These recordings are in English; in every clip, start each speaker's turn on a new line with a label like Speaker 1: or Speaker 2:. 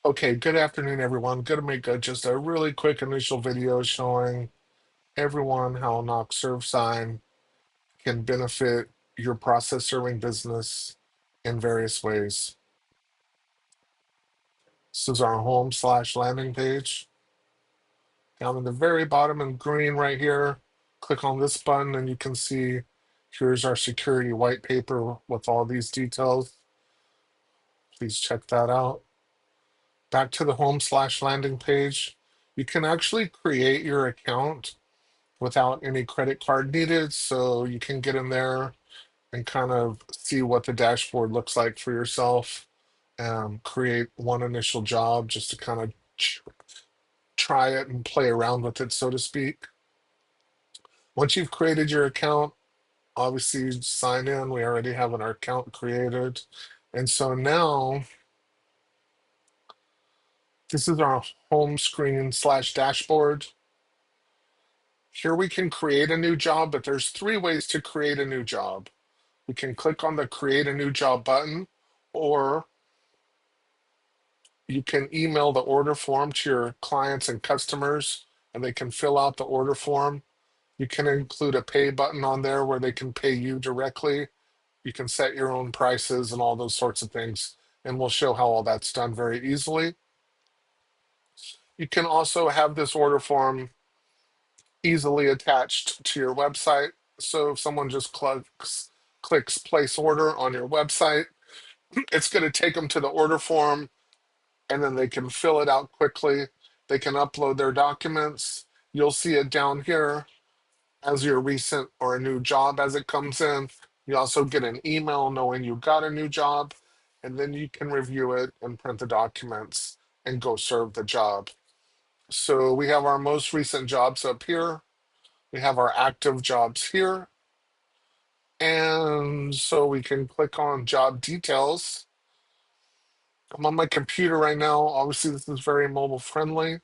Speaker 1: Okay, good afternoon, everyone. Gonna make just a really quick initial video showing everyone how KnockServeSign can benefit your process serving business in various ways. This is our home/landing page. Down in the very bottom in green right here, click on this button and you can see here's our security white paper with all these details. Please check that out. Back to the home/landing page. You can actually create your account without any credit card needed. So you can get in there and kind of see what the dashboard looks like for yourself. Create one initial job just to kind of try it and play around with it, so to speak. Once you've created your account, obviously you sign in. We already have an account created. And so now this is our home screen/dashboard. Here we can create a new job, but there's three ways to create a new job. We can click on the create a new job button, or you can email the order form to your clients and customers, and they can fill out the order form. You can include a pay button on there where they can pay you directly. You can set your own prices and all those sorts of things, and we'll show how all that's done very easily. You can also have this order form easily attached to your website. So if someone just clicks place order on your website, it's going to take them to the order form and then they can fill it out quickly. They can upload their documents. You'll see it down here as your recent or a new job as it comes in. You also get an email knowing you got a new job, and then you can review it and print the documents and go serve the job. So we have our most recent jobs up here. We have our active jobs here. And so we can click on job details. I'm on my computer right now. Obviously, this is very mobile friendly.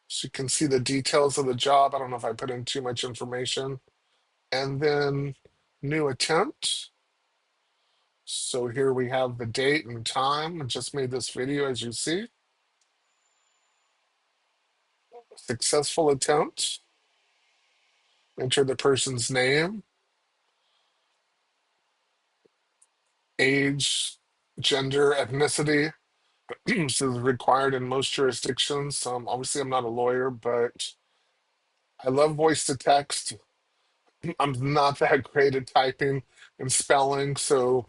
Speaker 1: So you can see the details of the job. I don't know if I put in too much information. And then new attempt. So here we have the date and time. I just made this video, as you see. Successful attempt. Enter the person's name, age, gender, ethnicity. This is required in most jurisdictions. Obviously, I'm not a lawyer, but I love voice to text. I'm not that great at typing and spelling, so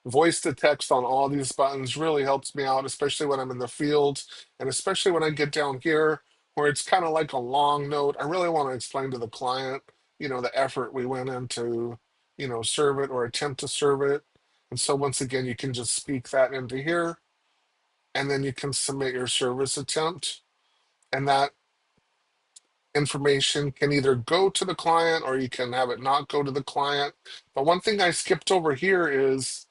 Speaker 1: voice to text on all these buttons really helps me out, especially when I'm in the field and especially when I get down here where it's kind of like a long note. I really want to explain to the client, the effort we went into, serve it or attempt to serve it. And so once again, you can just speak that into here and then you can submit your service attempt. And that information can either go to the client or you can have it not go to the client. But one thing I skipped over here is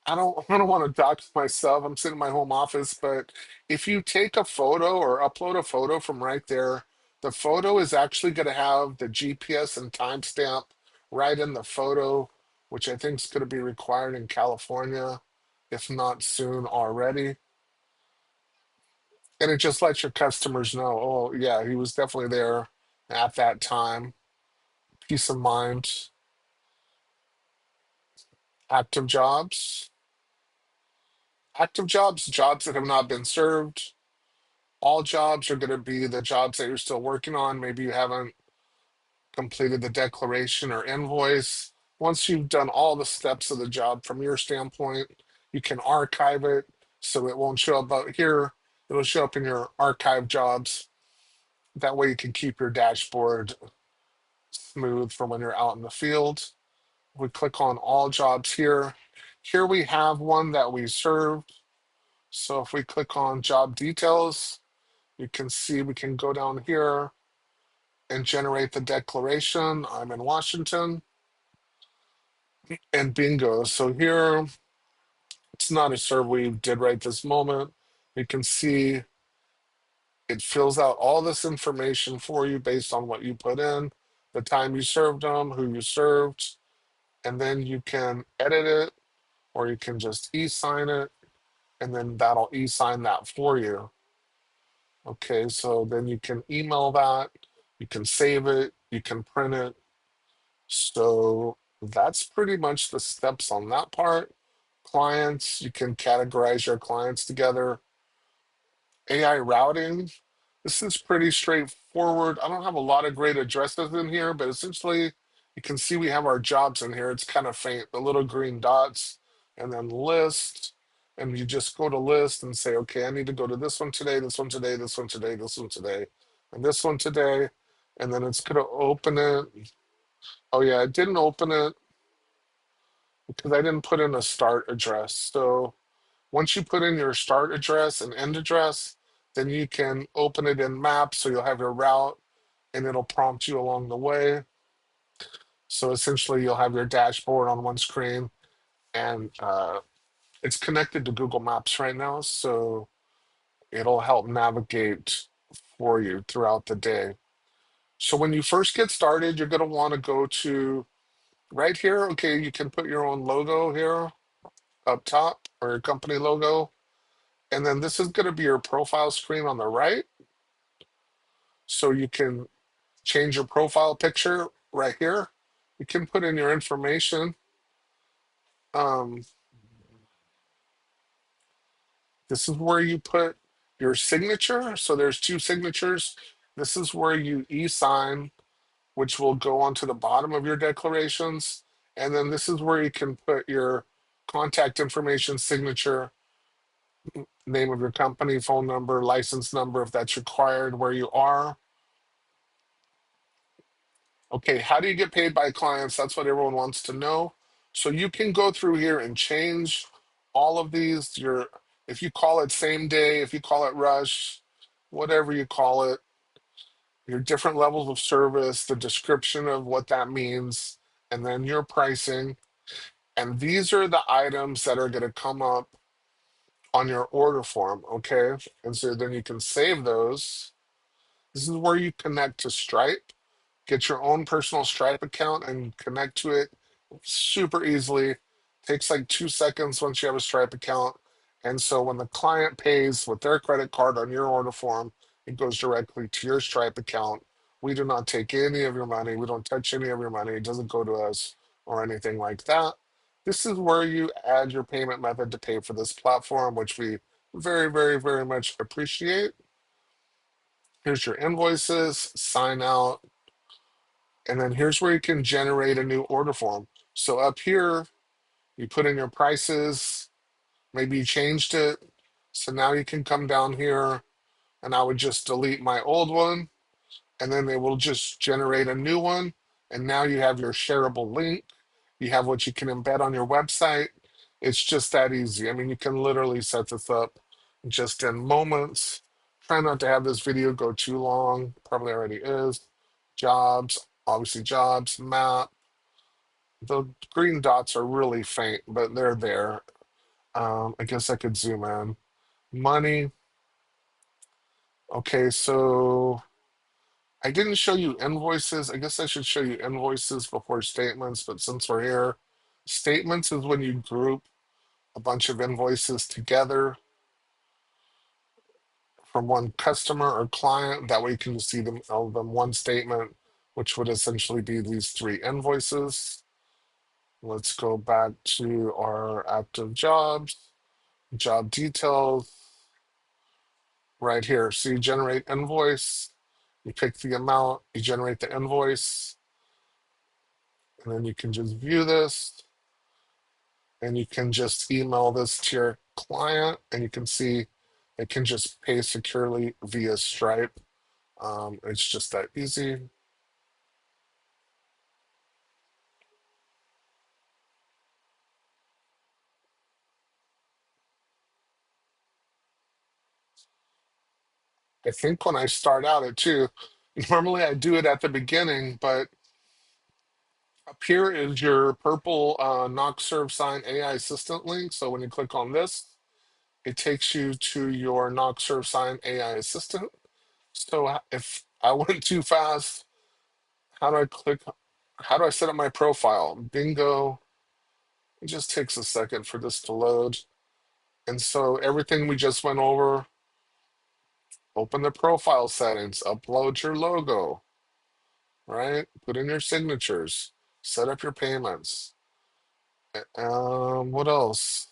Speaker 1: I don't want to dox myself. I'm sitting in my home office, but if you take a photo or upload a photo from right there, the photo is actually going to have the GPS and timestamp right in the photo, which I think is going to be required in California, if not soon already. And it just lets your customers know, oh, yeah, he was definitely there at that time. Peace of mind. Active jobs. Active jobs, jobs that have not been served. All jobs are going to be the jobs that you're still working on. Maybe you haven't completed the declaration or invoice. Once you've done all the steps of the job from your standpoint, you can archive it so it won't show up out here. It'll show up in your archive jobs. That way you can keep your dashboard smooth for when you're out in the field. We click on all jobs here. Here we have one that we served. So if we click on job details, you can see we can go down here and generate the declaration. I'm in Washington and bingo. So here, it's not a survey we did right this moment. You can see it fills out all this information for you based on what you put in, the time you served them, who you served, and then you can edit it or you can just e-sign it and then that'll e-sign that for you. Okay, so then you can email that, you can save it, you can print it. So that's pretty much the steps on that part. Clients, you can categorize your clients together. AI routing, this is pretty straightforward. I don't have a lot of great addresses in here, but essentially you can see we have our jobs in here. It's kind of faint, the little green dots, and then list. And you just go to list and say, okay, I need to go to this one today, this one today, this one today, this one today, and this one today. And then it's going to open it. Oh, yeah, it didn't open it because I didn't put in a start address. So once you put in your start address and end address, then you can open it in Maps, so you'll have your route and it'll prompt you along the way. So essentially, you'll have your dashboard on one screen, and it's connected to Google Maps right now, so it'll help navigate for you throughout the day. So when you first get started, you're going to want to go to right here. Okay, you can put your own logo here up top, or your company logo. And then this is going to be your profile screen on the right. So you can change your profile picture right here. You can put in your information. Um, this is where you put your signature. So there's two signatures. This is where you e-sign, which will go onto the bottom of your declarations. And then this is where you can put your contact information, signature, name of your company, phone number, license number, if that's required, where you are. Okay, how do you get paid by clients? That's what everyone wants to know. So you can go through here and change all of these. If you call it same day, if you call it rush, whatever you call it, your different levels of service, the description of what that means, and then your pricing. And these are the items that are going to come up on your order form, okay? And so then you can save those. This is where you connect to Stripe. Get your own personal Stripe account and connect to it super easily. Takes like 2 seconds once you have a Stripe account. And so when the client pays with their credit card on your order form, it goes directly to your Stripe account. We do not take any of your money. We don't touch any of your money. It doesn't go to us or anything like that. This is where you add your payment method to pay for this platform, which we very, very, very much appreciate. Here's your invoices, sign out, and then here's where you can generate a new order form. So up here, you put in your prices, maybe you changed it. So now you can come down here and I would just delete my old one, and then they will just generate a new one. And now you have your shareable link. You have what you can embed on your website. It's just that easy. I mean, you can literally set this up just in moments. Try not to have this video go too long. Probably already is. Jobs, obviously jobs, map. The green dots are really faint, but they're there. I guess I could zoom in. Money. Okay, so I didn't show you invoices. I guess I should show you invoices before statements, but since we're here, statements is when you group a bunch of invoices together from one customer or client. That way you can see them all of them one statement, which would essentially be these three invoices. Let's go back to our active jobs, job details right here. So you generate invoice, you pick the amount, you generate the invoice, and then you can just view this, and you can just email this to your client, and you can see it can just pay securely via Stripe. It's just that easy. I think when I start out it too, normally I do it at the beginning, but up here is your purple KnockServeSign AI assistant link. So when you click on this, it takes you to your KnockServeSign AI assistant. So if I went too fast, how do I click? How do I set up my profile? Bingo. It just takes a second for this to load. And so everything we just went over, open the profile settings, upload your logo, right? Put in your signatures, set up your payments. What else?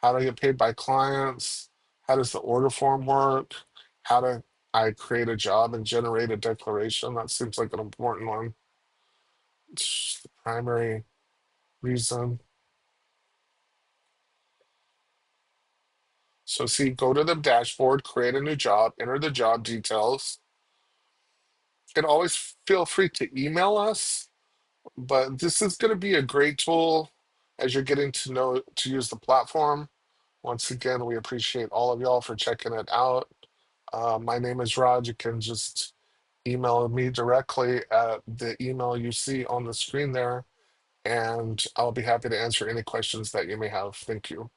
Speaker 1: How to get paid by clients? How does the order form work? How do I create a job and generate a declaration? That seems like an important one. It's the primary reason. So see, go to the dashboard, create a new job, enter the job details. And always feel free to email us, but this is going to be a great tool as you're getting to know to use the platform. Once again, we appreciate all of y'all for checking it out. My name is Rod. You can just email me directly at the email you see on the screen there, and I'll be happy to answer any questions that you may have. Thank you.